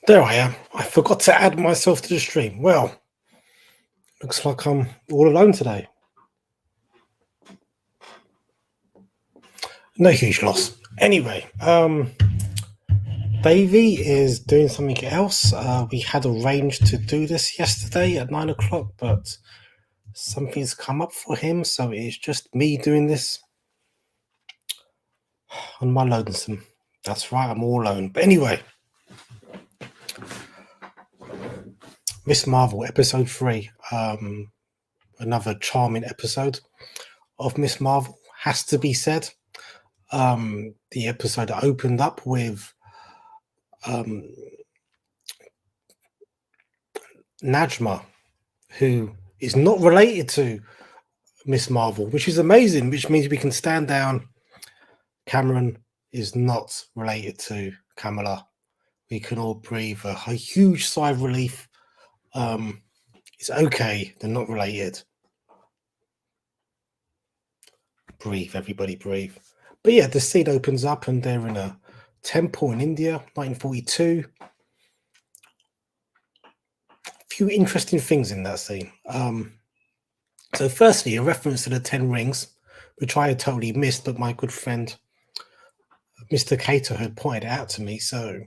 There I am. I forgot to add myself to the stream. Well, looks like I'm all alone today. No huge loss. Anyway, Davey is doing something else. We had arranged to do this yesterday at 9 o'clock, but something's come up for him, so it's just me doing this on my lonesome. That's right, I'm all alone. But anyway, Miss Marvel, episode 3. Another charming episode of Miss Marvel, has to be said. The episode opened up with Najma, who is not related to Miss Marvel, which is amazing, which means we can stand down. Cameron is not related to Kamala. We can all breathe a huge sigh of relief. It's okay, they're not related. Breathe, everybody breathe. But yeah, the scene opens up and they're in a temple in India, 1942. A few interesting things in that scene. So firstly, a reference to the 10 rings, which I had totally missed, but my good friend Mr. Cater had pointed out to me. So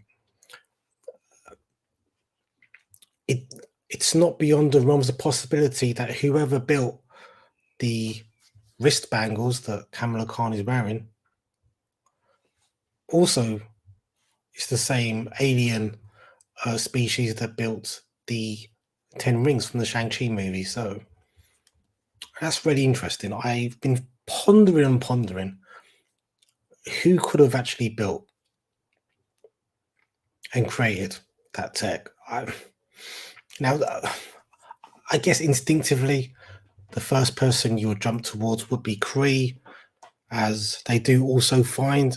it's not beyond the realms of possibility that whoever built the wrist bangles that Kamala Khan is wearing also is the same alien species that built the 10 rings from the Shang-Chi movie. So that's really interesting. I've been pondering who could have actually built and created that tech. Now, I guess instinctively, the first person you would jump towards would be Kree, as they do also find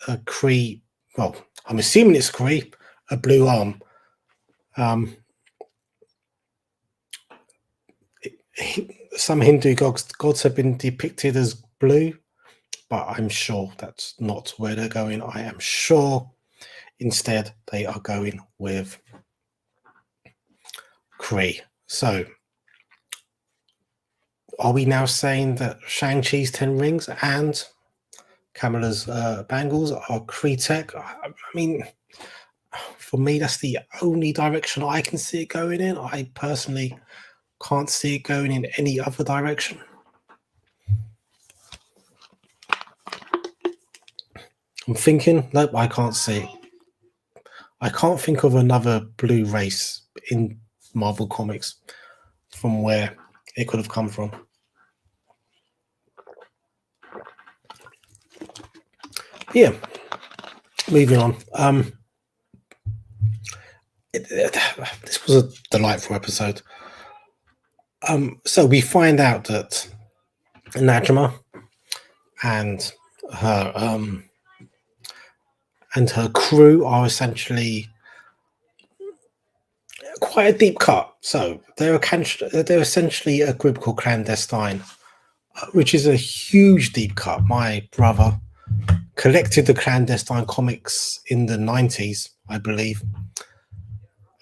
a Kree. Well, I'm assuming it's Kree, a blue arm. Some Hindu gods have been depicted as blue, but I'm sure that's not where they're going. I am sure instead they are going with Kree. So, are we now saying that Shang-Chi's 10 rings and Kamala's bangles are Kree tech? I mean, for me, that's the only direction I can see it going in. I personally can't see it going in any other direction. I'm thinking, nope, I can't see it. I can't think of another blue race in Marvel Comics from where it could have come from. Yeah, moving on. This was a delightful episode. So we find out that Najma and her crew are essentially quite a deep cut. So they're essentially a group called Clandestine, which is a huge deep cut. My brother collected the Clandestine comics in the 90s, I believe.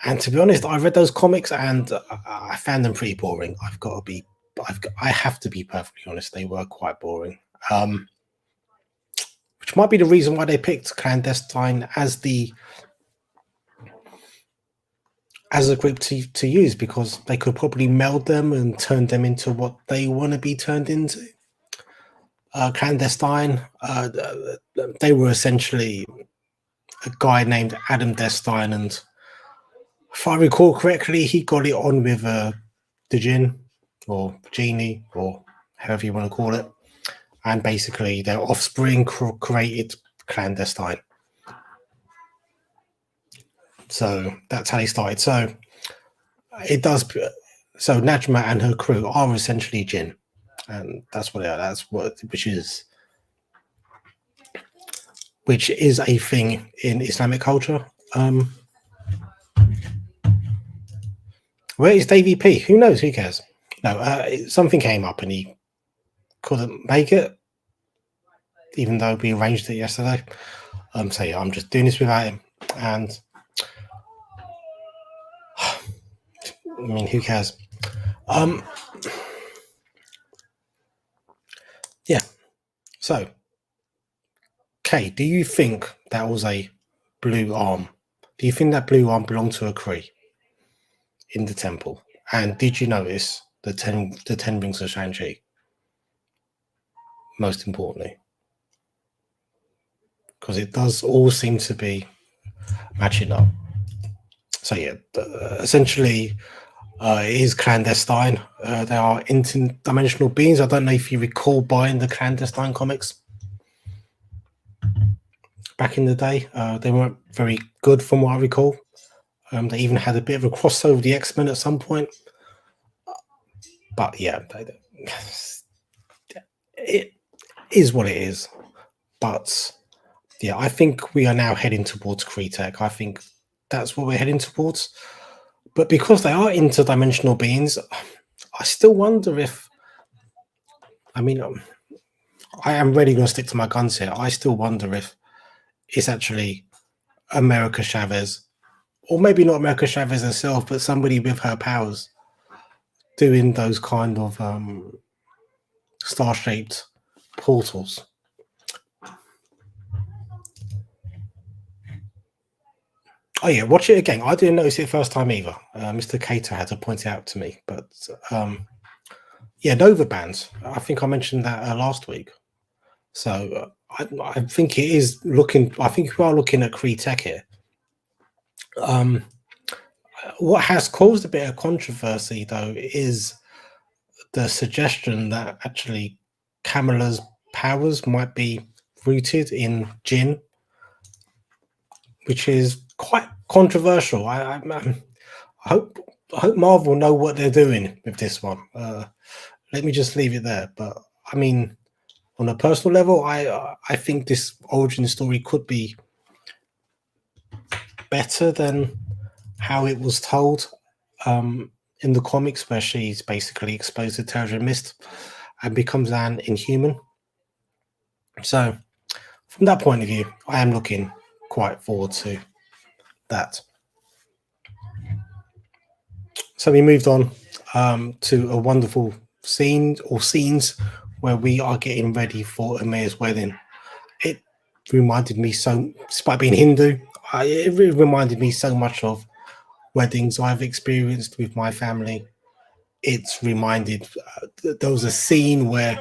And to be honest, I read those comics and I found them pretty boring. I have to be perfectly honest. They were quite boring. Which might be the reason why they picked Clandestine as a group to use, because they could probably meld them and turn them into what they want to be turned into. Clandestine, they were essentially a guy named Adam Destine, and if I recall correctly, he got it on with the Jinn or Genie or however you want to call it, and basically their offspring created Clandestine. So that's how they started. So it does. So Najma and her crew are essentially Jinn, and that's what they are. Which is a thing in Islamic culture. Where is Davey P? Who knows? Who cares? No, something came up and he couldn't make it, even though we arranged it yesterday. So yeah, I'm just doing this without him, and I mean, who cares? Um, yeah. So, Kay, do you think that was a blue arm? Do you think that blue arm belonged to a Kree in the temple? And did you notice the ten rings of Shang-Chi? Most importantly, because it does all seem to be matching up. So yeah, essentially, it is clandestine. They are interdimensional beings. I don't know if you recall buying the clandestine comics back in the day. They weren't very good, from what I recall. They even had a bit of a crossover with the X-Men at some point. But yeah, it is what it is. But yeah, I think we are now heading towards Kree-Tech. I think that's what we're heading towards. But because they are interdimensional beings, I still wonder if. I mean, I am really going to stick to my guns here. I still wonder if it's actually America Chavez, or maybe not America Chavez herself, but somebody with her powers doing those kind of star-shaped portals. Oh yeah, watch it again. I didn't notice it first time either. Mr. Cater had to point it out to me. But yeah, Nova bands. I think I mentioned that last week. So I think it is looking. I think we are looking at Kree-Tech here. What has caused a bit of controversy, though, is the suggestion that actually Kamala's powers might be rooted in Jinn, which is quite controversial. I hope Marvel know what they're doing with this one. Let me just leave it there. But I mean, on a personal level, I think this origin story could be better than how it was told in the comics, where she's basically exposed to Terrigen Mist and becomes an Inhuman. So, from that point of view, I am looking quite forward to that. So we moved on to a wonderful scene or scenes where we are getting ready for Amir's wedding. It reminded me so, despite being Hindu, it reminded me so much of weddings I've experienced with my family. It's reminded, there was a scene where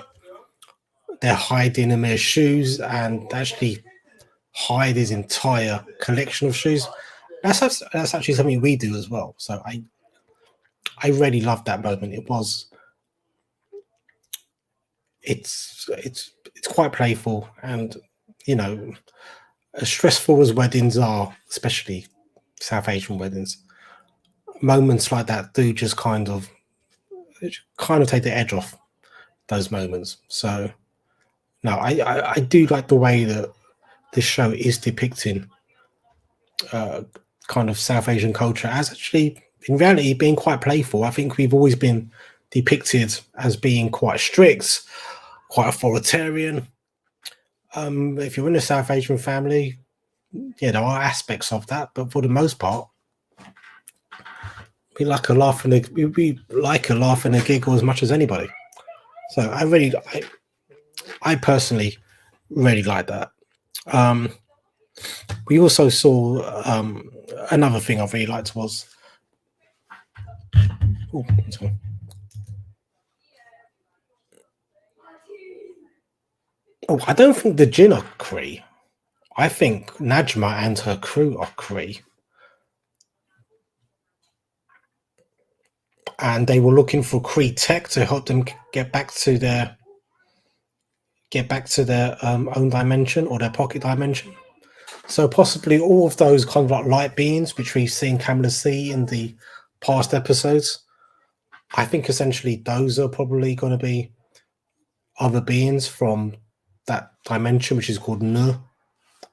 they're hiding Amir's shoes and actually hide his entire collection of shoes. That's actually something we do as well. So I really loved that moment. It's quite playful, and you know, as stressful as weddings are, especially South Asian weddings, moments like that do just kind of take the edge off those moments. So no, I do like the way that this show is depicting kind of South Asian culture as actually in reality being quite playful. I think we've always been depicted as being quite strict, quite authoritarian. If you're in a South Asian family, yeah, there are aspects of that, but for the most part, we like a laugh and a giggle as much as anybody. So I personally really like that. We also saw another thing I really liked was. I don't think the Jinn are Kree. I think Najma and her crew are Kree. And they were looking for Kree-Tech to help them get back to their own dimension or their pocket dimension. So possibly all of those kind of like light beings, which we've seen Kamala see in the past episodes, I think essentially those are probably going to be other beings from that dimension, which is called Nur,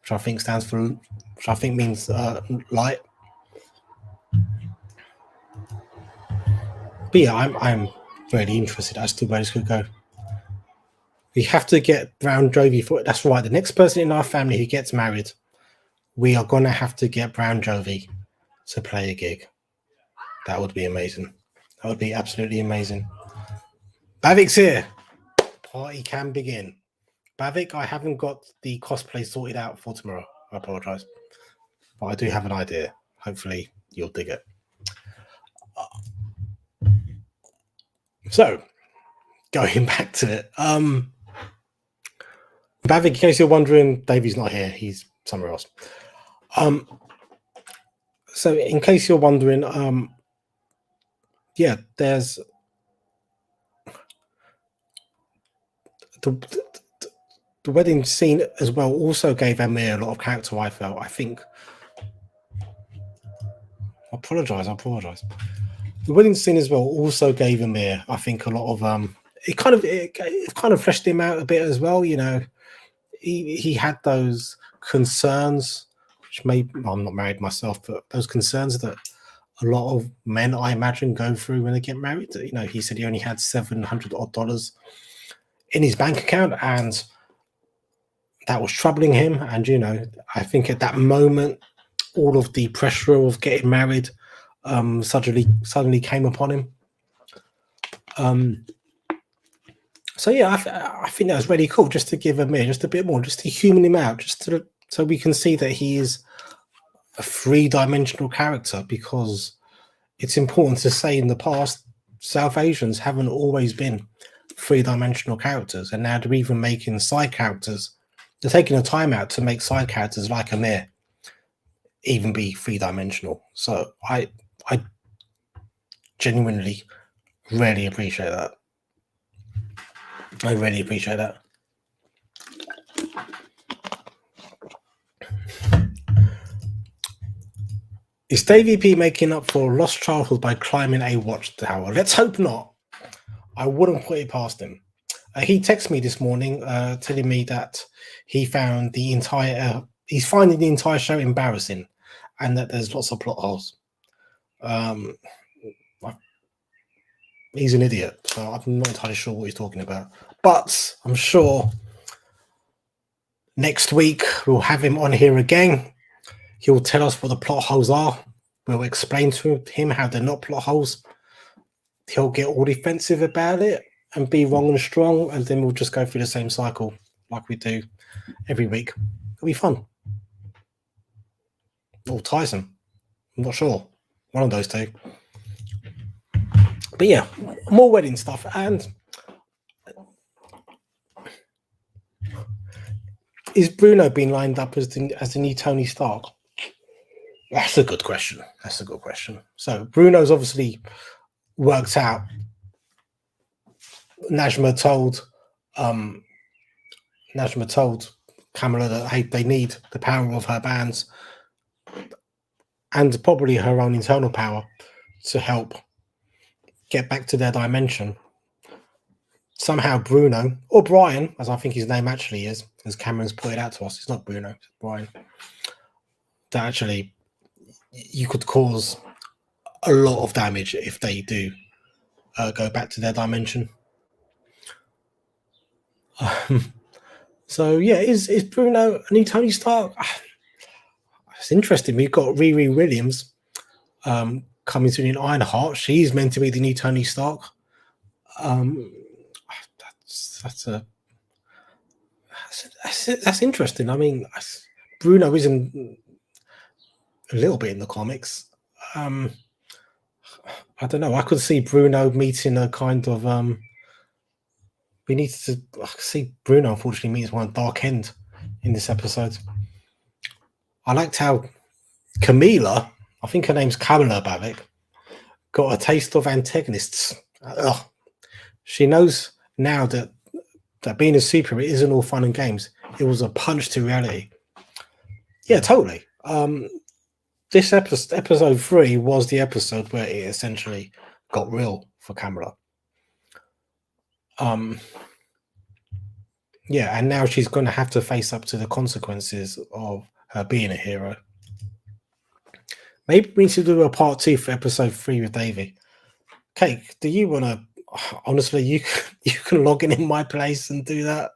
which I think means light. But yeah, I'm really interested as to where this could go. We have to get Brown Jovi for it. That's right. The next person in our family who gets married, we are going to have to get Brown Jovi to play a gig. That would be amazing. That would be absolutely amazing. Bavik's here. Party can begin. Bavik, I haven't got the cosplay sorted out for tomorrow. I apologize. But I do have an idea. Hopefully you'll dig it. So, going back to it. Bavik, in case you're wondering, Davey's not here. He's somewhere else. So in case you're wondering, yeah, there's the wedding scene as well also gave Amir a lot of character, I felt. I think I apologize. The wedding scene as well also gave Amir, I think, a lot of it kind of fleshed him out a bit as well, you know. He had those concerns, which I'm not married myself, but those concerns that a lot of men, I imagine, go through when they get married. You know, he said he only had $700 odd in his bank account, and that was troubling him. And, you know, I think at that moment, all of the pressure of getting married suddenly came upon him. So yeah, I think that was really cool, just to give Amir just a bit more, just to human him out, so we can see that he is a three-dimensional character, because it's important to say in the past, South Asians haven't always been three-dimensional characters, and now they're even making side characters. They're taking the time out to make side characters like Amir even be three-dimensional. So I genuinely really appreciate that. I really appreciate that. Is Davey P making up for lost childhood by climbing a watchtower? Let's hope not. I wouldn't put it past him. He texted me this morning telling me that he's finding the entire show embarrassing, and that there's lots of plot holes. He's an idiot, so I'm not entirely sure what he's talking about. But I'm sure next week we'll have him on here again. He'll tell us what the plot holes are. We'll explain to him how they're not plot holes. He'll get all defensive about it and be wrong and strong, and then we'll just go through the same cycle like we do every week. It'll be fun. Or Tyson. I'm not sure. One of those two. But yeah, more wedding stuff. And is Bruno being lined up as the new Tony Stark? That's a good question. So Bruno's obviously worked out. Najma told Kamala that, hey, they need the power of her bands and probably her own internal power to help get back to their dimension. Somehow Bruno, or Brian, as I think his name actually is, as Cameron's pointed out to us, it's not Bruno, it's Brian, that actually you could cause a lot of damage if they do go back to their dimension. So yeah, is Bruno a new Tony Stark? It's interesting. We've got Riri Williams coming soon in Ironheart. She's meant to be the new Tony Stark. That's interesting. I mean, Bruno isn't a little bit in the comics. I don't know. I could see Bruno meeting a kind of I could see Bruno unfortunately meets one Dark End in this episode. I liked how Camila, I think her name's Kamala Bavik, got a taste of antagonists. She knows now that being a superhero isn't all fun and games. It was a punch to reality. Yeah, totally. This episode 3 was the episode where it essentially got real for Kamala. Yeah, and now she's going to have to face up to the consequences of her being a hero. Maybe we need to do a part 2 for episode 3 with Davey. Cake, do you want to? Honestly, you can log in my place and do that.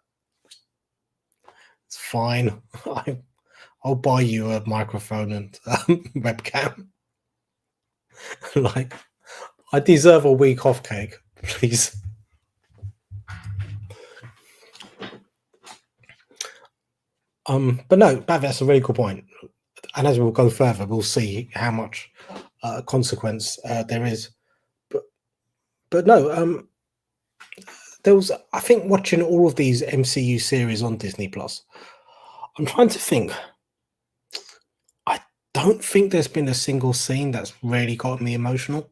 It's fine. I'll buy you a microphone and webcam. Like, I deserve a week off, cake, please. But no, that's a really good point. And as we'll go further, we'll see how much consequence there is. But no, there was. I think watching all of these MCU series on Disney Plus, I'm trying to think. I don't think there's been a single scene that's really got me emotional.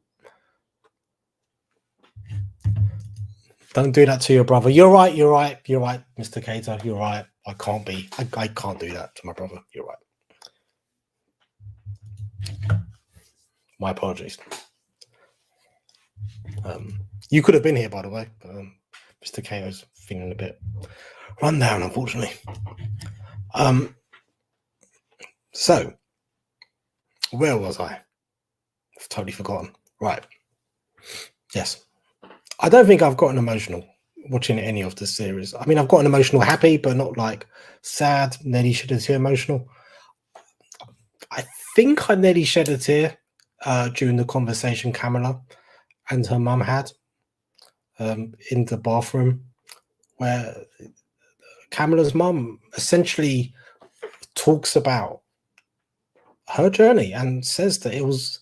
Don't do that to your brother. You're right. You're right. You're right, Mr. Cater. You're right. I can't be. I can't do that to my brother. You're right. My apologies. You could have been here, by the way. But, Mr. Cater's feeling a bit run down, unfortunately. So where was I? I've totally forgotten. Right. Yes. I don't think I've gotten emotional watching any of the series. I mean, I've gotten emotional happy, but not like sad, nearly shed a tear emotional. I think I nearly shed a tear during the conversation Kamala and her mum had in the bathroom, where Kamala's mum essentially talks about her journey and says that it was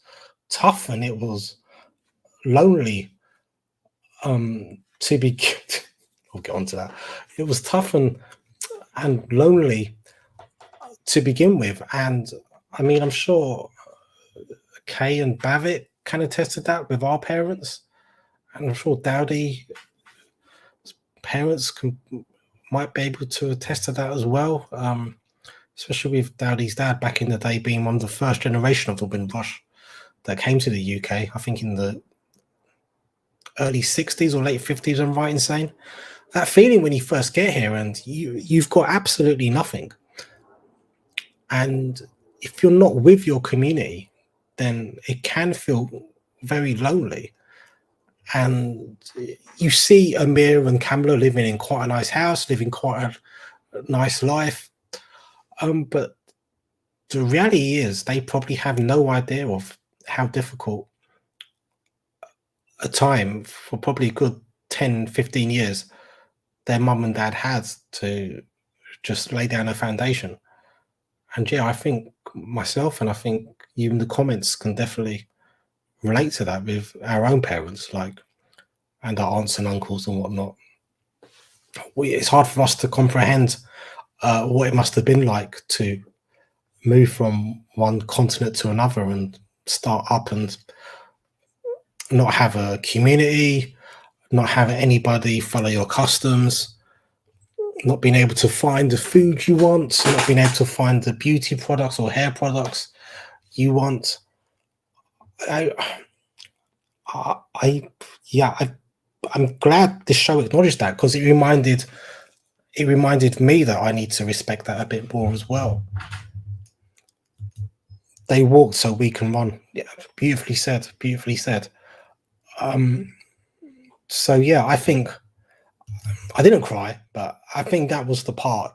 tough and it was lonely to be I'll get onto that. It was tough and lonely to begin with. And I mean, I'm sure Kay and Bavit can attest to that with our parents. And I'm sure Dowdy's parents might be able to attest to that as well. Especially with Dowdy's dad back in the day being one of the first generation of the Windrush that came to the UK, I think in the early 60s or late 50s, I'm right in saying. That feeling when you first get here and you've got absolutely nothing. And if you're not with your community, then it can feel very lonely. And you see Amir and Kamala living in quite a nice house, living quite a nice life. But the reality is they probably have no idea of how difficult a time for probably a good 10, 15 years their mum and dad had to just lay down a foundation. And yeah, I think myself and I think you in the comments can definitely relate to that with our own parents, like, and our aunts and uncles and whatnot. It's hard for us to comprehend what it must have been like to move from one continent to another and start up and not have a community, not have anybody follow your customs, not being able to find the food you want, not being able to find the beauty products or hair products you want. I'm glad this show acknowledged that, because it reminded me that I need to respect that a bit more as well. They walked so we can run. Yeah, beautifully said. Beautifully said. So yeah, I think I didn't cry, but I think that was the part.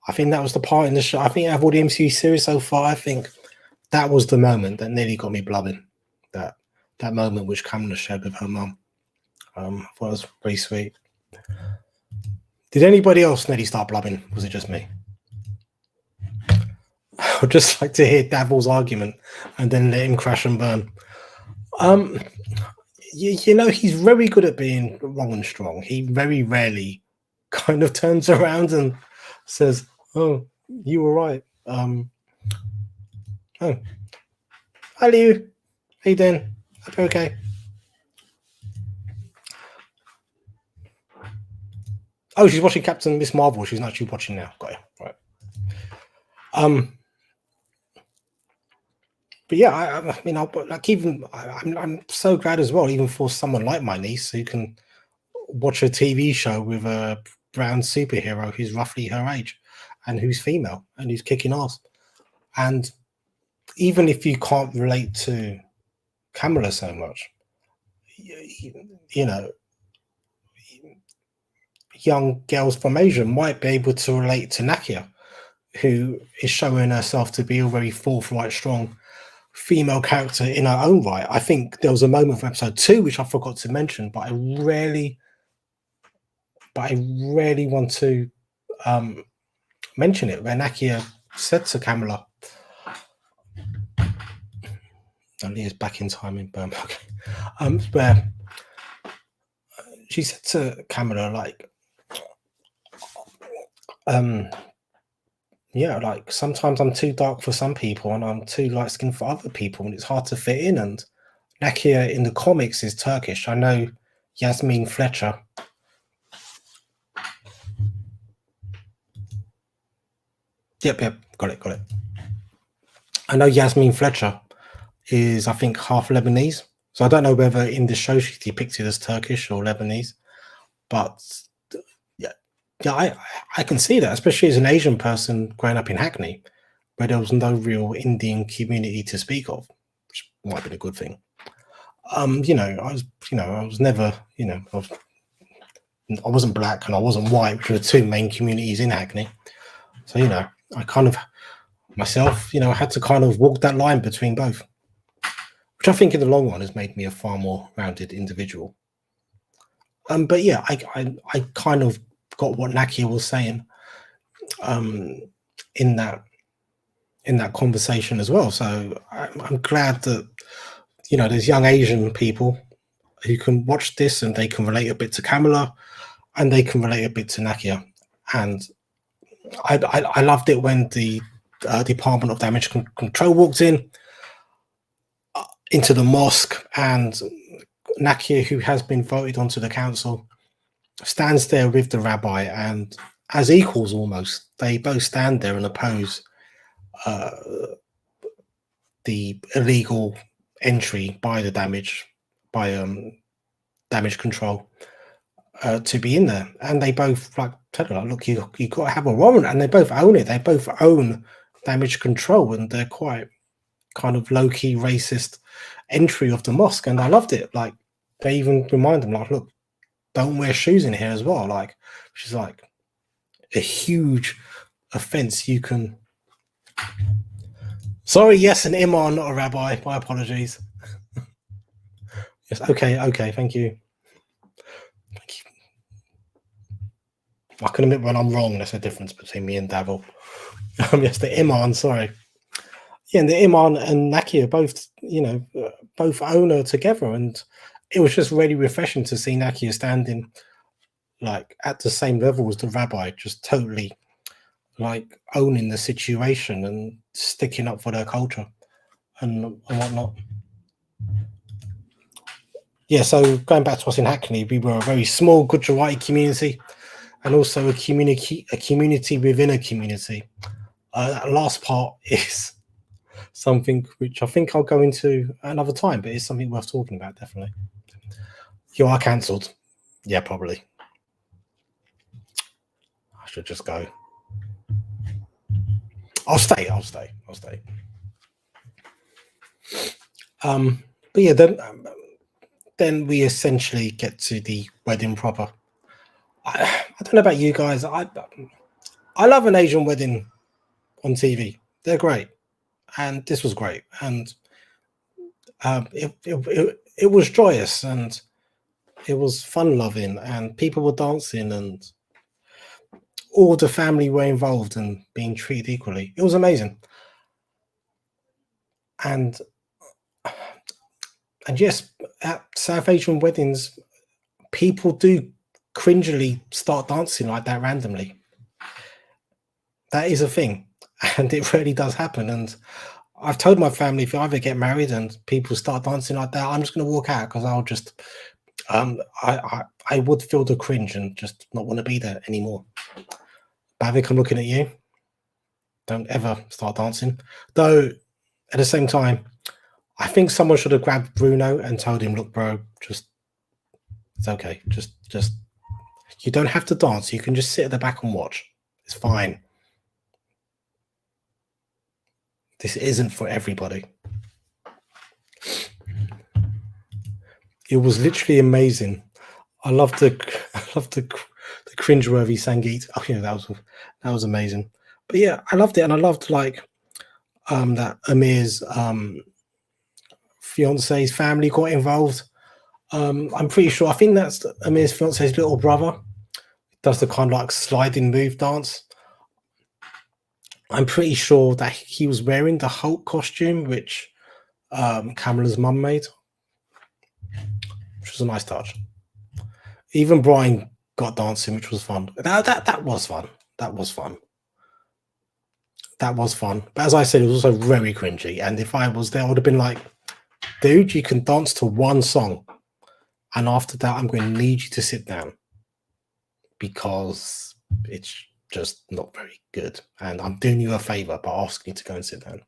I think that was the part in the show. I think out of all the MCU series so far, I think that was the moment that nearly got me blubbing. That moment which Kamala shared with her mum. Was very sweet. Did anybody else nearly start blubbing? Was it just me? I'd just like to hear Davil's argument and then let him crash and burn. You know, he's very good at being wrong and strong. He very rarely kind of turns around and says, "Oh, you were right." Oh, hi, Liu. How you doing? Hope you're okay. Oh, she's watching Captain Miss Marvel. She's not actually watching now. Got you. Right. But yeah, I mean, I'm so glad as well, even for someone like my niece who can watch a TV show with a brown superhero who's roughly her age and who's female and who's kicking ass. And even if you can't relate to Kamala so much, you know, young girls from Asia might be able to relate to Nakia, who is showing herself to be a very forthright, strong female character in her own right. I think there was a moment from episode 2 which I forgot to mention, but I rarely want to mention it, where Nakia said to Kamala, and he is back in time in Burma. Okay. Where she said to Kamala, like, yeah, like sometimes I'm too dark for some people and I'm too light skinned for other people, and it's hard to fit in. And Nakia in the comics is Turkish. I know Yasmin Fletcher. Yep, got it. I know Yasmin Fletcher is, I think, half Lebanese. So I don't know whether in the show she's depicted as Turkish or Lebanese, but yeah, I can see that, especially as an Asian person growing up in Hackney, where there was no real Indian community to speak of, which might have been a good thing. I was never, I wasn't black and I wasn't white, which were the two main communities in Hackney. So, I kind of myself, I had to kind of walk that line between both, which I think in the long run has made me a far more rounded individual. But yeah, I kind of got what Nakia was saying in that conversation as well. So I'm glad that there's young Asian people who can watch this and they can relate a bit to Kamala and they can relate a bit to Nakia. And I loved it when the Department of Damage Control walked into the mosque, and Nakia, who has been voted onto the council, stands there with the rabbi, and as equals almost, they both stand there and oppose the illegal entry by the damage control to be in there. And they both tell her, look, you got to have a warrant, and they both own it. They both own damage control, and they're quite kind of low-key racist entry of the mosque. And I loved it. Like, they even remind them, like, look, don't wear shoes in here as well, like, which is like a huge offense. You can yes, an imam, not a rabbi, my apologies. Yes, okay, thank you. I can admit when I'm wrong. There's a difference between me and Davil. Yes, the imam, sorry. Yeah, and the imam and Nakia both own her together, and it was just really refreshing to see Nakia standing like at the same level as the rabbi, just totally like owning the situation and sticking up for their culture and whatnot. Yeah, so going back to us in Hackney, we were a very small Gujarati community, and also a community within a community. That last part is something which I think I'll go into another time, but it's something worth talking about, definitely. You are cancelled. Yeah, probably. I should just go. I'll stay. But yeah, then we essentially get to the wedding proper. I don't know about you guys. I love an Asian wedding on TV. They're great, and this was great, and it was joyous, and it was fun-loving, and people were dancing, and all the family were involved and being treated equally. It was amazing. And yes, at South Asian weddings, people do cringily start dancing like that randomly. That is a thing, and it really does happen. And I've told my family, if I ever get married and people start dancing like that, I'm just going to walk out, because I'll just I would feel the cringe and just not want to be there anymore. Bavik, I'm looking at you. Don't ever start dancing. Though, at the same time, I think someone should have grabbed Bruno and told him, look, bro, it's okay. Just you don't have to dance. You can just sit at the back and watch. It's fine. This isn't for everybody. It was literally amazing. I love the cringeworthy Sangeet. Oh yeah, that was amazing. But yeah, I loved it, and I loved like that Amir's fiance's family got involved. I'm pretty sure. I think that's Amir's fiance's little brother. Does the kind of like sliding move dance. I'm pretty sure that he was wearing the Hulk costume, which Kamala's mum made, which was a nice touch. Even Brian got dancing, which was fun. That was fun. That was fun. That was fun. But as I said, it was also very cringy. And if I was there, I would have been like, dude, you can dance to one song. And after that, I'm going to need you to sit down because it's just not very good. And I'm doing you a favor by asking you to go and sit down.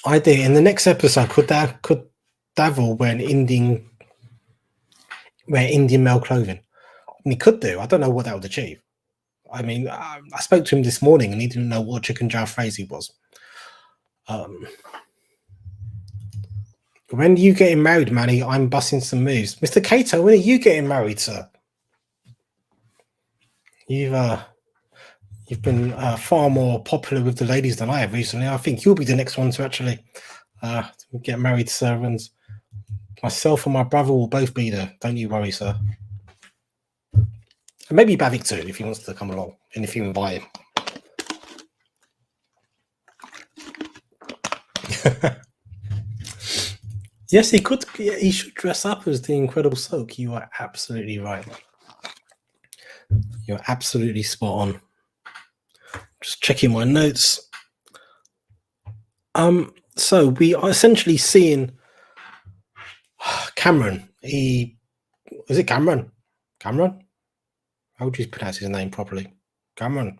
I did. In the next episode, could Davil wear Indian male clothing? And he could do. I don't know what that would achieve. I mean, I spoke to him this morning and he didn't know what chicken jalfrezi was. When are you getting married, Manny? I'm busting some moves. Mr. Cato, when are you getting married, sir? You've been far more popular with the ladies than I have recently. I think you'll be the next one to actually get married, sir. And myself and my brother will both be there. Don't you worry, sir. And maybe Bavik too, if he wants to come along, and if you invite him. Yes, he could. He should dress up as the Incredible Soak. You are absolutely right. You're absolutely spot on. Just checking my notes. So we are essentially seeing Cameron. Is it Cameron? Cameron? How would you pronounce his name properly? Cameron.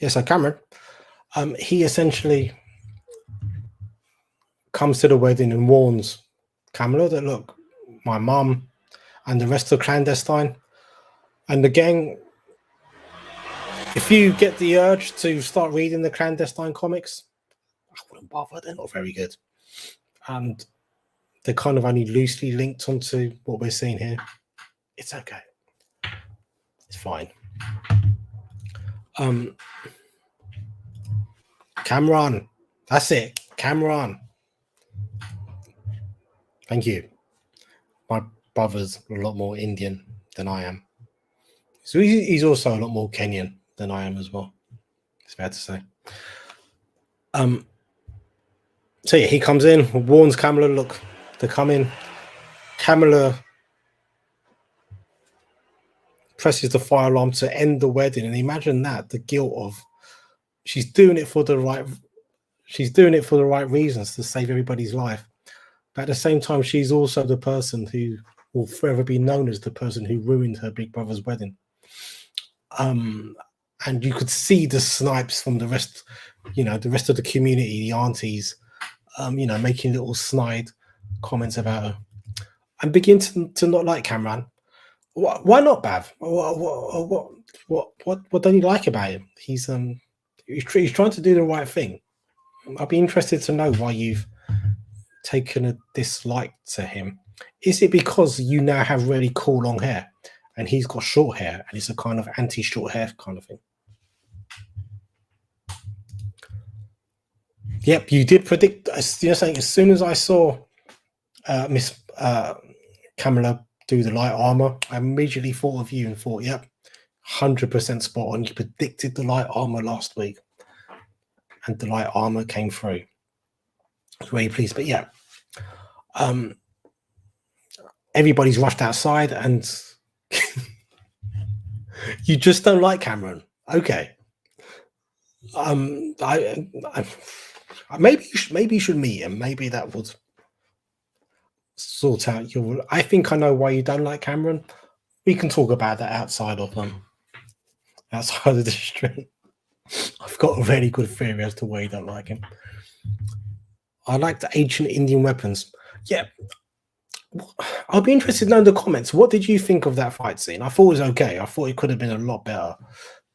Yes, so Cameron. He essentially comes to the wedding and warns Kamala that, look, my mum and the rest of the clandestine and the gang, if you get the urge to start reading the clandestine comics, I wouldn't bother. They're not very good. And they're kind of only loosely linked onto what we're seeing here. It's okay. It's fine. Cameron. That's it. Cameron. Thank you. My brother's a lot more Indian than I am. So he's also a lot more Kenyan than I am as well. It's fair to say. So yeah, he comes in, warns Kamala, look, they're coming. Kamala presses the fire alarm to end the wedding. And imagine that, the guilt of she's doing it for the right reasons to save everybody's life. But at the same time, she's also the person who will forever be known as the person who ruined her big brother's wedding. And you could see the snipes from the rest of the community, the aunties, making little snide comments about her. And begin to not like Cameron. Why not, Bav? What don't you like about him? He's trying to do the right thing. I'd be interested to know why you've taken a dislike to him. Is it because you now have really cool long hair and he's got short hair and it's a kind of anti-short hair kind of thing? Yep, you did predict. You're saying as soon as I saw Miss Kamala do the light armor, I immediately thought of you and thought, yep, 100% spot on. You predicted the light armor last week and the light armor came through. I was really pleased. But yeah, everybody's rushed outside and you just don't like Cameron. Okay. Maybe you should meet him. Maybe that would sort out your. I think I know why you don't like Cameron. We can talk about that outside of the stream. I've got a really good theory as to why you don't like him. I like the ancient Indian weapons. Yeah, I'll be interested to know in the comments. What did you think of that fight scene? I thought it was okay. I thought it could have been a lot better.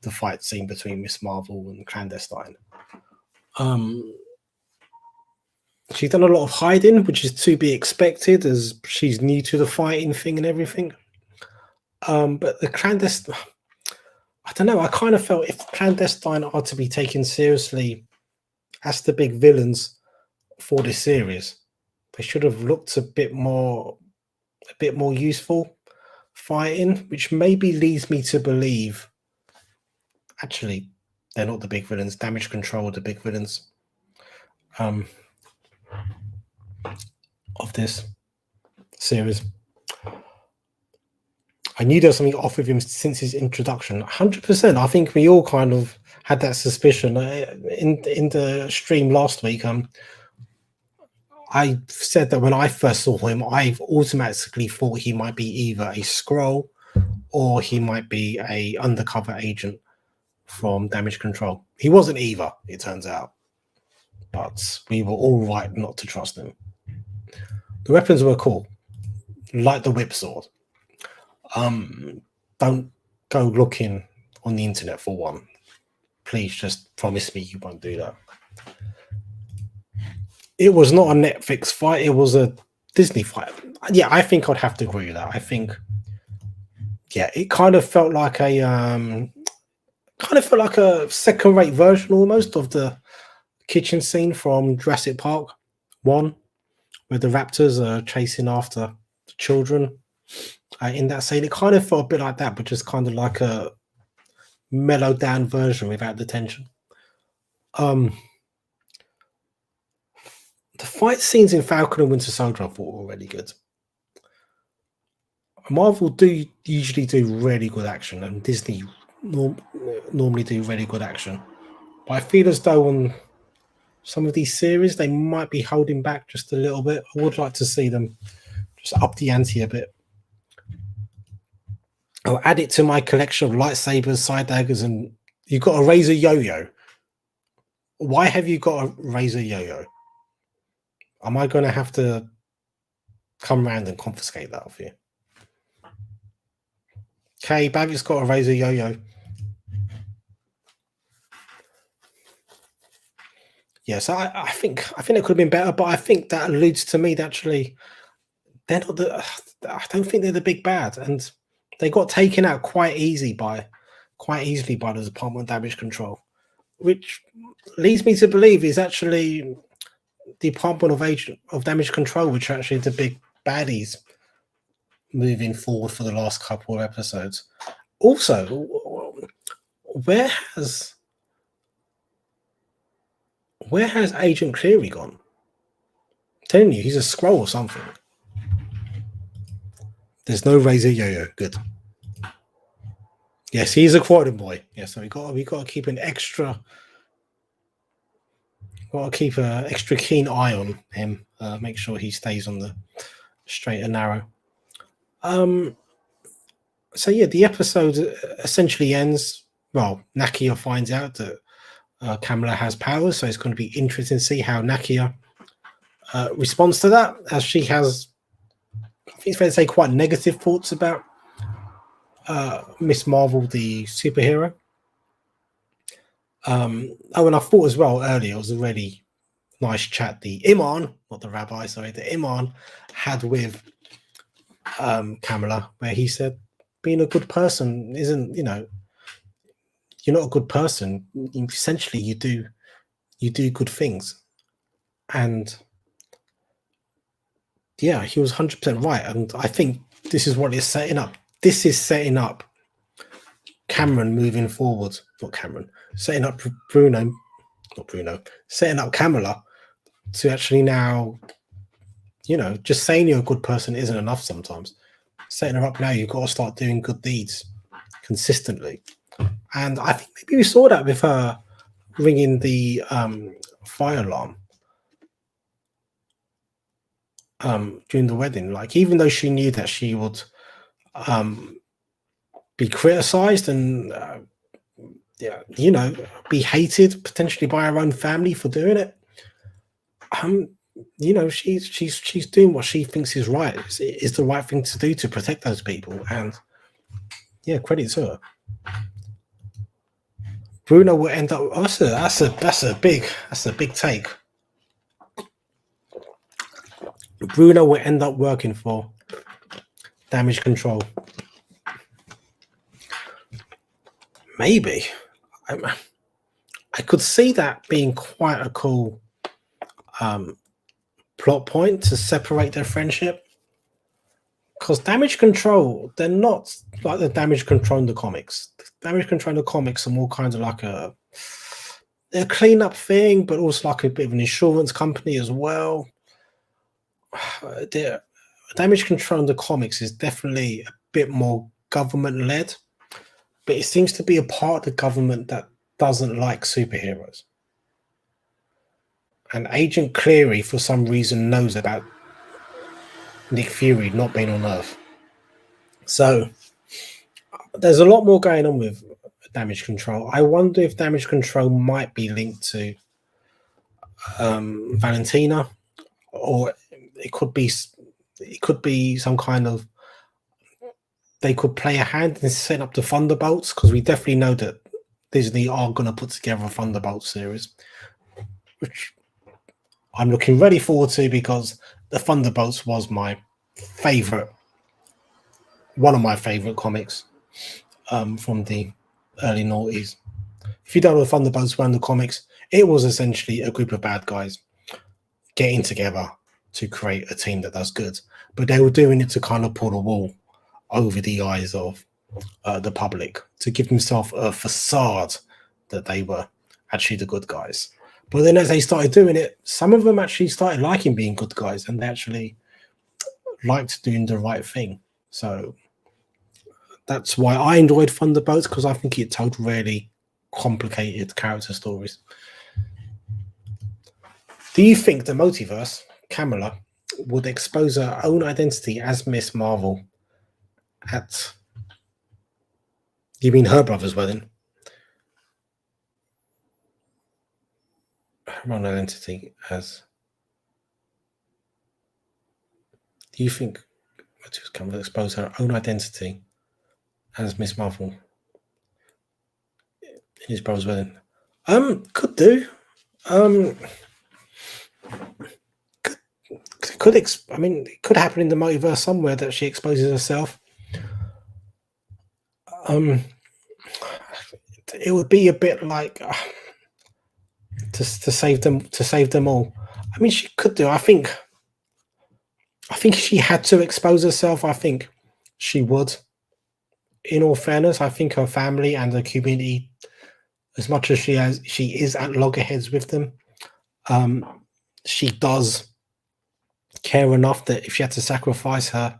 The fight scene between Miss Marvel and Clandestine. She's done a lot of hiding, which is to be expected as she's new to the fighting thing and everything. But the Clandestine, I don't know. I kind of felt if Clandestine are to be taken seriously as the big villains for this series. They should have looked a bit more useful fighting, which maybe leads me to believe actually they're not the big villains. Damage Control are the big villains of this series. I knew there was something off with him since his introduction. 100%. I think we all kind of had that suspicion. In the stream last week, I said that when I first saw him, I automatically thought he might be either a Skrull or he might be a undercover agent from Damage Control. He wasn't either, it turns out. But we were all right not to trust him. The weapons were cool, like the whip sword. Don't go looking on the internet for one. Please just promise me you won't do that. It was not a Netflix fight, it was a Disney fight. Yeah, I think I'd have to agree with that. I think, yeah, it kind of felt like a second-rate version almost of the kitchen scene from Jurassic Park 1, where the raptors are chasing after the children. In that scene, it kind of felt a bit like that, but just kind of like a mellowed down version without the tension. The fight scenes in Falcon and Winter Soldier I thought were really good. Marvel do usually do really good action, and Disney normally do really good action. But I feel as though on some of these series, they might be holding back just a little bit. I would like to see them just up the ante a bit. I'll add it to my collection of lightsabers, side daggers, and you've got a Razor Yo-Yo. Why have you got a Razor Yo-Yo? Am I going to have to come around and confiscate that off you? Okay, Babbitt's got a Razor Yo-Yo. Yes, I think it could have been better, but I think that alludes to me that actually they're not I don't think they're the big bad, and they got taken out quite easily by the Department of Damage Control, which leads me to believe is actually the Department of Damage Control, which are actually the big baddies moving forward for the last couple of episodes. Also, where has Agent Cleary gone? I'm telling you, he's a Skrull or something. There's no Razor Yo-Yo. Good. Yes, he's a Quadrant boy. Yeah, so we got to keep an extra keen eye on him. Make sure he stays on the straight and narrow. So yeah, the episode essentially ends. Well, Nakia finds out that Kamala has powers, so it's going to be interesting to see how Nakia responds to that, as she has, I think it's fair to say, quite negative thoughts about Miss Marvel, the superhero. And I thought as well earlier, it was a really nice chat the Imam, not the rabbi, sorry, the Imam had with Kamala, where he said, being a good person isn't, you're not a good person. Essentially, you do good things. And yeah, he was 100% right. And I think this is what it's setting up. This is setting up Cameron moving forward. Not Cameron. Setting up setting up Kamala to actually now, just saying you're a good person isn't enough sometimes. Setting her up now, you've got to start doing good deeds consistently. And I think maybe we saw that with her ringing the fire alarm during the wedding. Like, even though she knew that she would be criticized and be hated potentially by her own family for doing it, she's doing what she thinks is right. Is the right thing to do to protect those people. And yeah, credit to her. Bruno will end up. That's a big take. Bruno will end up working for Damage Control. Maybe. I could see that being quite a cool plot point to separate their friendship. Because Damage Control, they're not like the Damage Control in the comics. Damage Control in the comics are more kind of like a cleanup thing, but also like a bit of an insurance company as well. The Damage Control in the comics is definitely a bit more government-led, but it seems to be a part of the government that doesn't like superheroes. And Agent Cleary, for some reason, knows about Nick Fury not being on Earth. So there's a lot more going on with Damage Control. I wonder if Damage Control might be linked to Valentina, or it could be some kind of, they could play a hand in setting up the Thunderbolts, because we definitely know that Disney are going to put together a Thunderbolts series, which I'm looking really forward to, because the Thunderbolts was my favorite, one of my favorite comics from the early noughties. If you don't know what Thunderbolts were in the comics, it was essentially a group of bad guys getting together to create a team that does good, but they were doing it to kind of pull the wool over the eyes of the public, to give themselves a facade that they were actually the good guys. But then as they started doing it, some of them actually started liking being good guys, and they actually liked doing the right thing. So that's why I enjoyed Thunderbolts, because I think it told really complicated character stories. Do you think the multiverse, Kamala, would expose her own identity as Miss Marvel at, you mean her brother's wedding? Her own identity as, do you think Kamala would expose her own identity as Miss Marvel in his brother's wedding? Could do. I mean, it could happen in the multiverse somewhere that she exposes herself. It would be a bit like to save them all. I mean, she could do. I think if she had to expose herself, I think she would. In all fairness, I think her family and the community, as much as she is at loggerheads with them, she does care enough that if she had to sacrifice the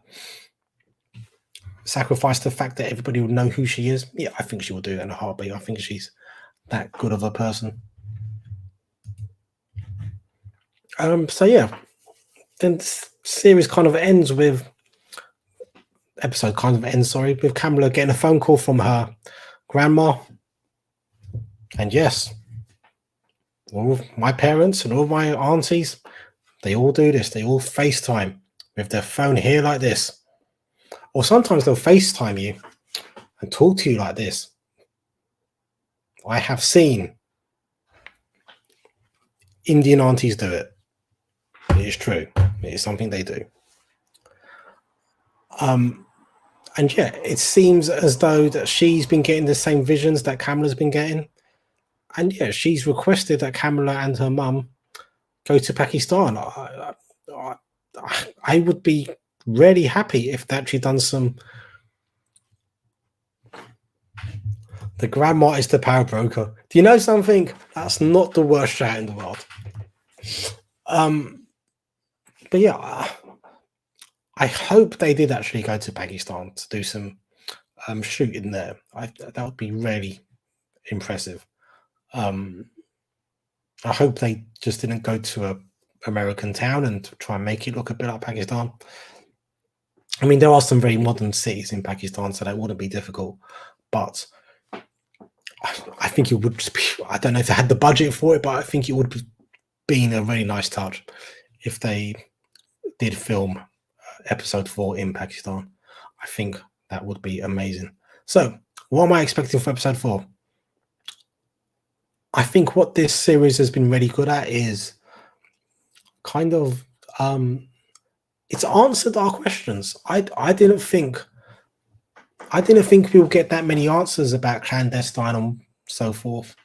fact that everybody would know who she is, yeah, I think she will do that in a heartbeat. I think she's that good of a person. So yeah, then the series kind of ends with with Kamala getting a phone call from her grandma, and yes, all of my parents and all of my aunties, they all do this. They all FaceTime with their phone here like this. Or sometimes they'll FaceTime you and talk to you like this. I have seen Indian aunties do it. It is true. It is something they do. And yeah, it seems as though that she's been getting the same visions that Kamala's been getting. And yeah, she's requested that Kamala and her mum go to Pakistan. I would be really happy if they actually done some. The grandma is the power broker. Do you know something? That's not the worst shout in the world. But yeah, I hope they did actually go to Pakistan to do some shooting there. That would be really impressive. I hope they just didn't go to a American town and try and make it look a bit like Pakistan. I mean, there are some very modern cities in Pakistan, so that wouldn't be difficult. But I think it would just be, I don't know if they had the budget for it, but I think it would have been a really nice touch if they did film episode 4 in Pakistan. I think that would be amazing. So, what am I expecting for episode 4? I think what this series has been really good at is kind of it's answered our questions. I didn't think we'll get that many answers about clandestine and so forth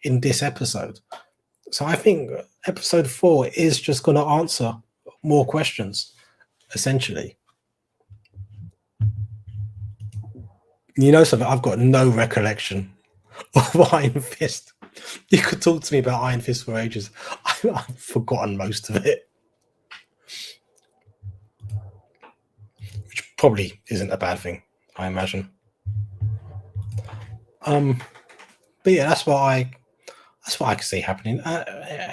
in this episode. So I think episode 4 is just going to answer more questions, essentially. You know something? I've got no recollection of Iron Fist. You could talk to me about Iron Fist for ages. I've forgotten most of it, which probably isn't a bad thing, I imagine. But yeah, that's what I can see happening.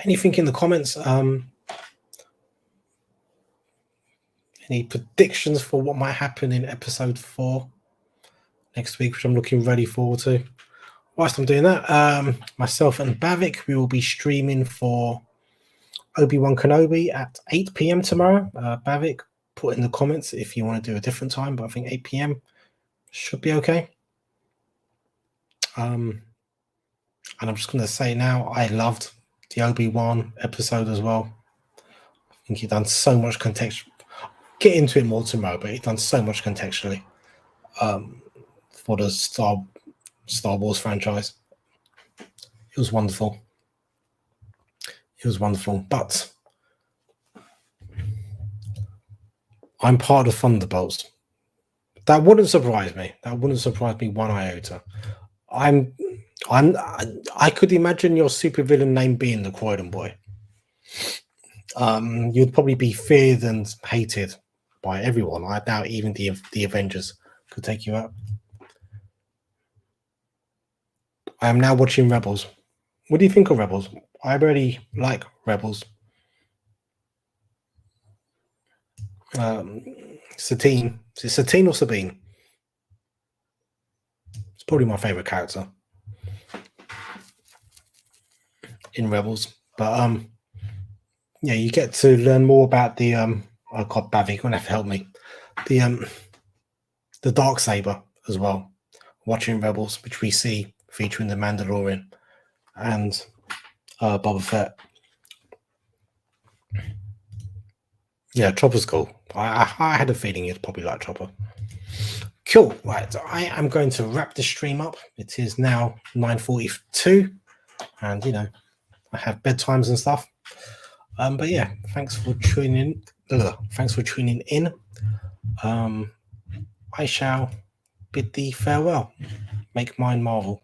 Anything in the comments? Any predictions for what might happen in episode 4 next week, which I'm looking really forward to. Whilst I'm doing that, myself and Bavik, we will be streaming for Obi-Wan Kenobi at 8 p.m. tomorrow. Bavik, put in the comments if you want to do a different time, but I think 8 p.m. should be okay. And I'm just going to say now, I loved the Obi-Wan episode as well. I think you've done so much context. Get into it more tomorrow, but you've done so much contextually for the Star Wars franchise. It was wonderful. It was wonderful, but I'm part of Thunderbolts. That wouldn't surprise me. That wouldn't surprise me one iota. I could imagine your supervillain name being the Croydon Boy. You'd probably be feared and hated by everyone. I doubt even the Avengers could take you out. I am now watching Rebels. What do you think of Rebels? I really like Rebels. Satine. Is it Satine or Sabine? It's probably my favorite character in Rebels. But yeah, you get to learn more about the oh god, Bavik, gonna have to help me. The Darksaber as well. Watching Rebels, which we see featuring the Mandalorian and Boba Fett. Yeah, Chopper's cool. I had a feeling you'd probably like Chopper. Cool. Right, I am going to wrap the stream up. It is now 9:42, and you know I have bedtimes and stuff. But yeah, thanks for tuning in. Thanks for tuning in. I shall bid thee farewell. Make mine marvel.